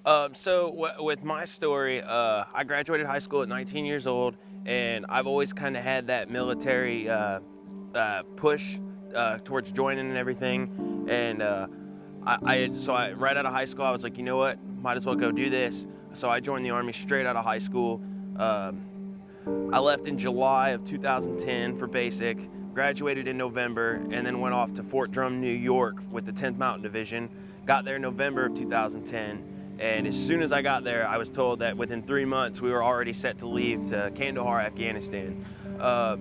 With my story, I graduated high school at 19 years old, and I've always kind of had that military push towards joining and everything. And right out of high school, I was like, you know what, might as well go do this. So I joined the Army straight out of high school. I left in July of 2010 for basic, graduated in November, and then went off to Fort Drum, New York with the 10th Mountain Division. Got there in November of 2010, and as soon as I got there, I was told that within 3 months we were already set to leave to Kandahar, Afghanistan. I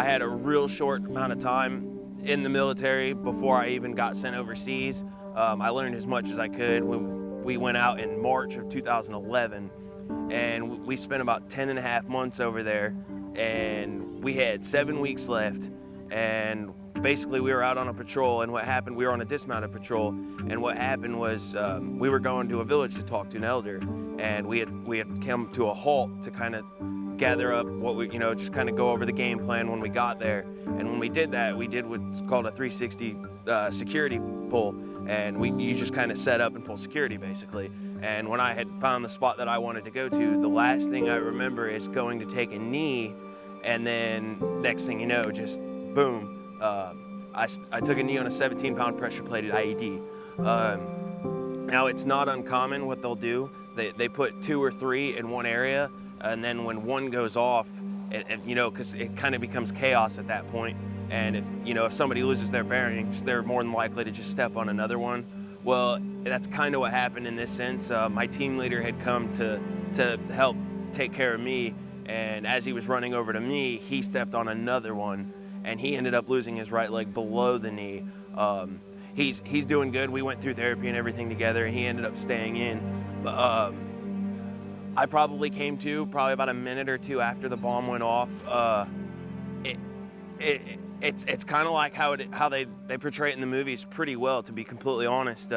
had a real short amount of time in the military before I even got sent overseas. I learned as much as I could when we went out in March of 2011. And we spent about 10 and a half months over there, and we had 7 weeks left, and basically we were out on a patrol, and what happened, we were on a dismounted patrol, and what happened was we were going to a village to talk to an elder, and we had come to a halt to kind of gather up what we, just kind of go over the game plan when we got there. And when we did that, we did what's called a 360 security pull, and you just kind of set up and pull security basically. And when I had found the spot that I wanted to go to, the last thing I remember is going to take a knee, and then next thing you know, just boom, I took a knee on a 17-pound pressure-plated IED. Now it's not uncommon what they'll do. They put 2 or 3 in one area, and then when one goes off, because it kind of becomes chaos at that point, and if somebody loses their bearings, they're more than likely to just step on another one. Well, that's kind of what happened in this sense. My team leader had come to help take care of me, and as he was running over to me, he stepped on another one, and he ended up losing his right leg below the knee. He's doing good. We went through therapy and everything together, and he ended up staying in. But I probably came to about a minute or two after the bomb went off. It's kind of like how they portray it in the movies pretty well, to be completely honest.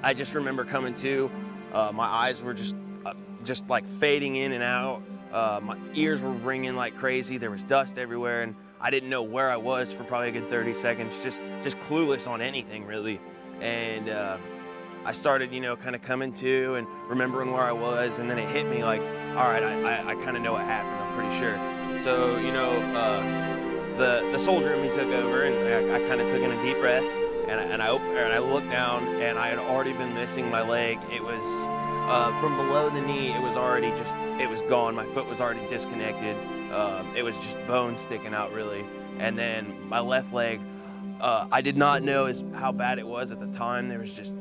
I just remember coming to, my eyes were just like fading in and out. My ears were ringing like crazy. There was dust everywhere, and I didn't know where I was for probably a good 30 seconds, just clueless on anything really. And I started, kind of coming to and remembering where I was, and then it hit me like, all right, I kind of know what happened, I'm pretty sure. So, the soldier in me took over, and I kind of took in a deep breath, and I looked down, and I had already been missing my leg. It was from below the knee. It was already it was gone. My foot was already disconnected. It was just bone sticking out really. And then my left leg, I did not know how bad it was at the time. It was just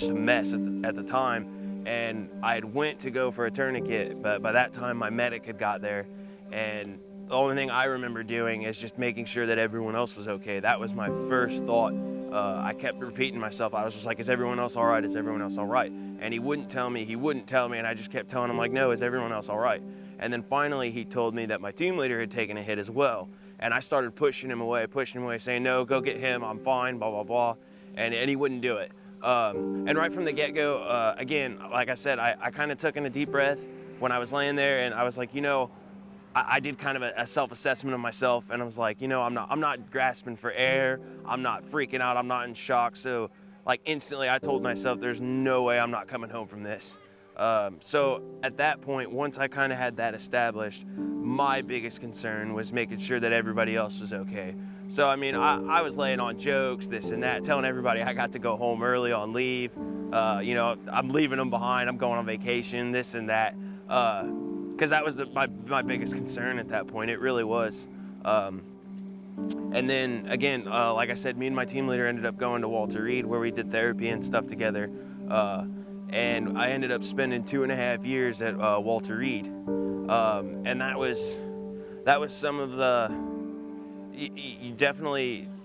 a mess at the time. And I had went to go for a tourniquet, but by that time my medic had got there, and the only thing I remember doing is just making sure that everyone else was okay. That was my first thought. I kept repeating myself. I was just like, is everyone else all right? Is everyone else all right? And he wouldn't tell me, and I just kept telling him like, no, is everyone else all right? And then finally he told me that my team leader had taken a hit as well. And I started pushing him away, saying, no, go get him, I'm fine, blah, blah, blah. And he wouldn't do it. And right from the get-go, again, like I said, I kind of took in a deep breath when I was laying there, and I was like, I did kind of a self-assessment of myself, and I was like, I'm not grasping for air, I'm not freaking out, I'm not in shock. So like instantly I told myself, there's no way I'm not coming home from this. So at that point, once I kind of had that established, my biggest concern was making sure that everybody else was okay. So I was laying on jokes, this and that, telling everybody I got to go home early on leave. I'm leaving them behind, I'm going on vacation, this and that. Because that was my biggest concern at that point. It really was. And then again, like I said, me and my team leader ended up going to Walter Reed, where we did therapy and stuff together. And I ended up spending 2.5 years at Walter Reed. And that was some of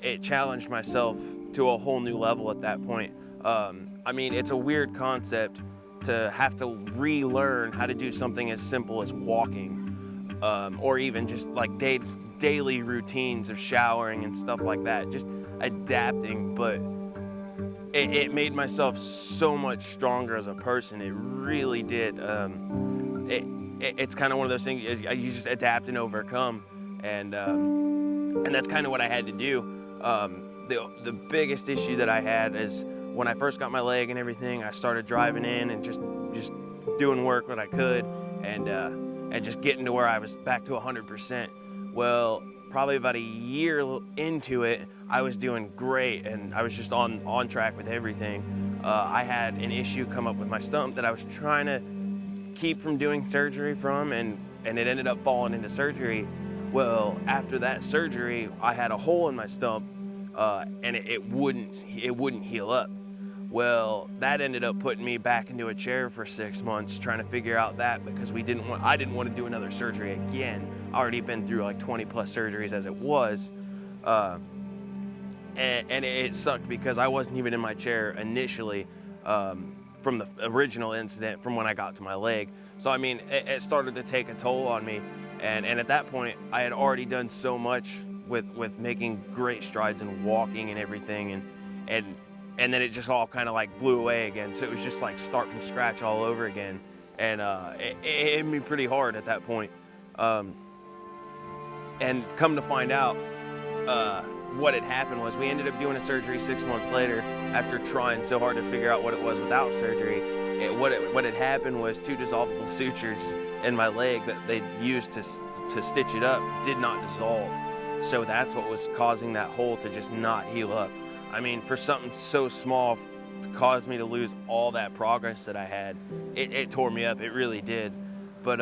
it challenged myself to a whole new level at that point. It's a weird concept to have to relearn how to do something as simple as walking, or even just like daily routines of showering and stuff like that, just adapting. But it made myself so much stronger as a person. It really did. It's kind of one of those things, you just adapt and overcome, and that's kind of what I had to do. The biggest issue that I had when I first got my leg and everything, I started driving in and just doing work when I could, and just getting to where I was back to 100%. Well, probably about a year into it, I was doing great, and I was just on track with everything. I had an issue come up with my stump that I was trying to keep from doing surgery from, and it ended up falling into surgery. Well, after that surgery, I had a hole in my stump, and it wouldn't heal up. Well, that ended up putting me back into a chair for 6 months trying to figure out that, because I didn't want to do another surgery again. I already been through like 20 plus surgeries as it was. And it sucked because I wasn't even in my chair initially, from the original incident from when I got to my leg. So I mean, it started to take a toll on me. And at that point, I had already done so much with making great strides and walking and everything, and then it just all kind of like blew away again. So it was just like start from scratch all over again. And it hit me pretty hard at that point. And come to find out, what had happened was we ended up doing a surgery 6 months later after trying so hard to figure out what it was without surgery. What had happened was 2 dissolvable sutures in my leg that they used to stitch it up did not dissolve. So that's what was causing that hole to just not heal up. I mean, for something so small to cause me to lose all that progress that I had, it tore me up. It really did. But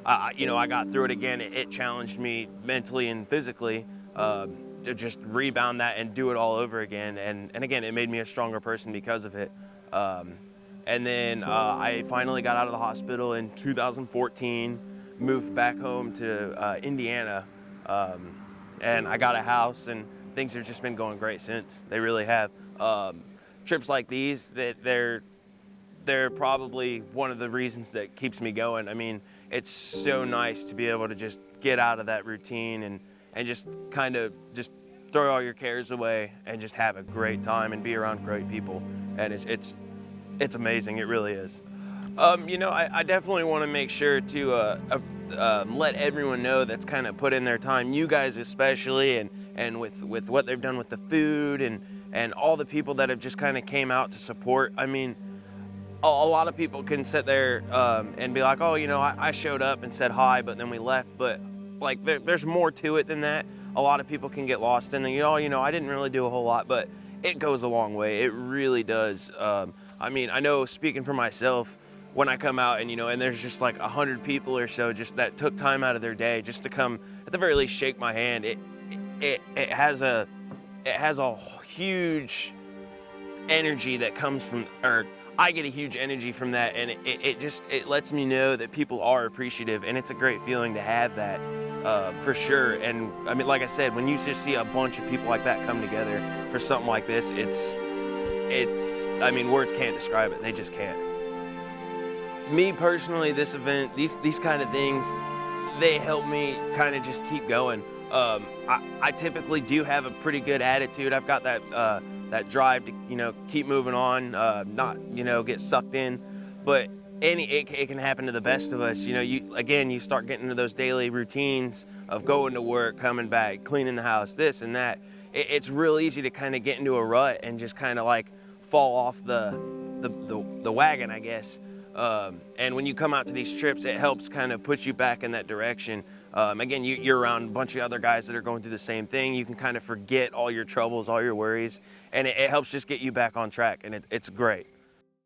I got through it again. It challenged me mentally and physically to just rebound that and do it all over again. And again, it made me a stronger person because of it. And then I finally got out of the hospital in 2014, moved back home to Indiana, and I got a house, and things have just been going great since. They really have. Trips like these, they're probably one of the reasons that keeps me going. I mean, it's so nice to be able to just get out of that routine and just kind of just throw all your cares away and just have a great time and be around great people. And it's amazing. It really is. I definitely want to make sure to let everyone know that's kind of put in their time, you guys especially, and with what they've done with the food and all the people that have just kind of came out to support. I mean, a lot of people can sit there and be like, oh, I showed up and said hi, but then we left. But like, there's more to it than that. A lot of people can get lost in the, I didn't really do a whole lot, but it goes a long way. It really does. I mean, I know, speaking for myself, when I come out and there's just like 100 people or so just that took time out of their day just to come, at the very least, shake my hand. It has a huge energy that comes from, or I get a huge energy from that, and it lets me know that people are appreciative, and it's a great feeling to have that, for sure. And I mean, like I said, when you just see a bunch of people like that come together for something like this, I mean, words can't describe it. They just can't. Me personally, this event, these kind of things, they help me kind of just keep going. I typically do have a pretty good attitude. I've got that drive to keep moving on, not get sucked in. But it can happen to the best of us. You start getting into those daily routines of going to work, coming back, cleaning the house, this and that. It's real easy to kind of get into a rut and just kind of like fall off the wagon, I guess. And when you come out to these trips, it helps kind of put you back in that direction. Again, you're around a bunch of other guys that are going through the same thing. You can kind of forget all your troubles, all your worries, and it helps just get you back on track, and it's great.